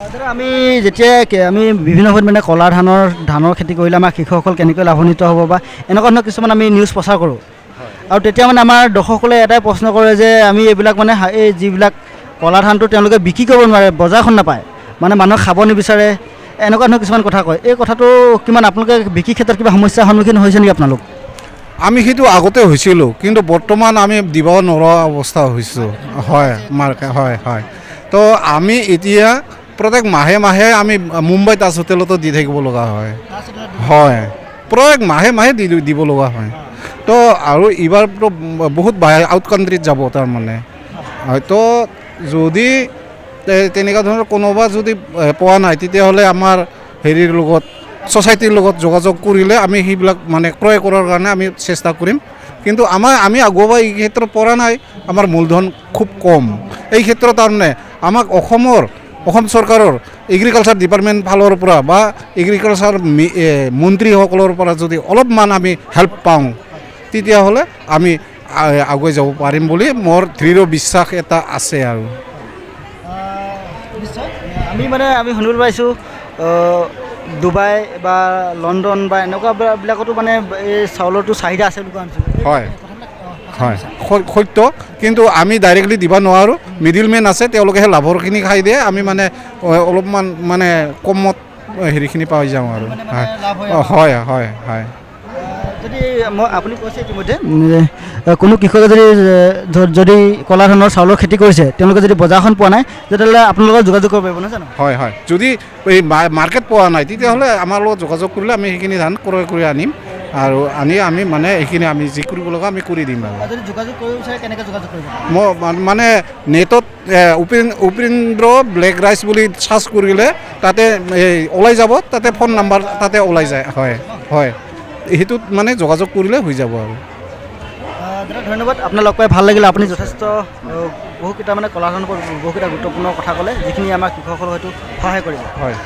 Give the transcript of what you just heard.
দাদা আমি যেতিয়া আমি বিভিন্ন সময়ত মানে কলা ধানৰ খেতি কৰিলে আমাৰ কৃষকসকল কেনেকৈ লাভান্বিত হ'ব বা এনেকুৱা ধৰণৰ কিছুমান আমি নিউজ প্ৰচাৰ কৰোঁ আৰু তেতিয়া মানে আমাৰ দৰ্শকসকলে এটাই প্ৰশ্ন কৰে যে আমি এইবিলাক মানে এই যিবিলাক কলা ধানটো তেওঁলোকে বিক্ৰী কৰিব নোৱাৰে বজাৰখন নাপায় মানে মানুহে খাব নিবিচাৰে এনেকুৱা ধৰণৰ কিছুমান কথা কয় এই কথাটো কিমান আপোনালোকে বিক্ৰী ক্ষেত্ৰত কিবা সমস্যাৰ সন্মুখীন হৈছে নেকি আপোনালোক আমি সেইটো আগতে হৈছিলোঁ কিন্তু বৰ্তমান আমি দিব নোৱাৰা অৱস্থা হৈছোঁ হয় হয় হয় তো আমি এতিয়া প্ৰত্যেক মাহে মাহে আমি মুম্বাই তাজ হোটেলতো দি থাকিব লগা হয় হয় প্ৰত্যেক মাহে মাহে দিব লগা হয় তো আৰু এইবাৰতো বহুত আউট কাণ্ট্ৰিত যাব তাৰমানে হয়তো যদি তেনেকুৱা ধৰণৰ কোনোবা যদি পোৱা নাই তেতিয়াহ'লে আমাৰ হেৰিৰ লগত ছ'চাইটিৰ লগত যোগাযোগ কৰিলে আমি সেইবিলাক মানে ক্ৰয় কৰাৰ কাৰণে আমি চেষ্টা কৰিম কিন্তু আমি আগুৱাব এই ক্ষেত্ৰত পৰা নাই আমাৰ মূলধন খুব কম এই ক্ষেত্ৰত তাৰমানে আমাক অসম চৰকাৰৰ এগ্ৰিকালচাৰ ডিপাৰ্টমেণ্ট ফালৰ পৰা বা এগ্ৰিকালচাৰ মন্ত্ৰীসকলৰ পৰা যদি অলপমান আমি হেল্প পাওঁ তেতিয়াহ'লে আমি আগুৱাই যাব পাৰিম বুলি মোৰ দৃঢ় বিশ্বাস এটা আছে আৰু আমি শুনিবলৈ পাইছোঁ ডুবাই বা লণ্ডন বা এনেকুৱাবিলাকতো মানে এই চাউলৰটো চাহিদা আছে বুলি কোৱা শুনিছোঁ হয় হয় সত্য কিন্তু আমি ডাইৰেক্টলি দিব নোৱাৰোঁ মিডিলমেন আছে তেওঁলোকেহে লাভৰখিনি খাই দিয়ে আমি মানে অলপমান মানে কমত হেৰিখিনি পাই যাওঁ আৰু হয় হয় হয় যদি আপুনি কৈছে ইতিমধ্যে কোনো কৃষকে যদি কলা ধানৰ চাউলৰ খেতি কৰিছে তেওঁলোকে যদি বজাৰখন পোৱা নাই তেতিয়াহ'লে আপোনালোকৰ যোগাযোগ কৰিব পাৰিব নহয় জানো হয় হয় যদি এই মাৰ্কেট পোৱা নাই তেতিয়াহ'লে আমাৰ লগত যোগাযোগ কৰিলে আমি সেইখিনি ধান ক্ৰয় কৰি আনিম আৰু আমি মানে এইখিনি আমি যি কৰিব লগা আমি কৰি দিম আৰু যদি যোগাযোগ কৰিব বিচাৰে কেনেকৈ যোগাযোগ কৰিব মই মানে নেটত উপেন্দ্ৰ ব্লেক ৰাইচ বুলি চাৰ্চ কৰিলে তাতে ওলাই যাব তাতে ফোন নাম্বাৰ তাতে ওলাই যায় হয় হয় সেইটোত মানে যোগাযোগ কৰিলে হৈ যাব আৰু দাদা ধন্যবাদ আপোনাক লগ পাই ভাল লাগিলে আপুনি যথেষ্ট বহুকেইটা মানে কলা ধানৰ বহুকেইটা গুৰুত্বপূৰ্ণ কথা ক'লে যিখিনি আমাৰ কৃষকসকলক হয়তো সহায় কৰিব হয়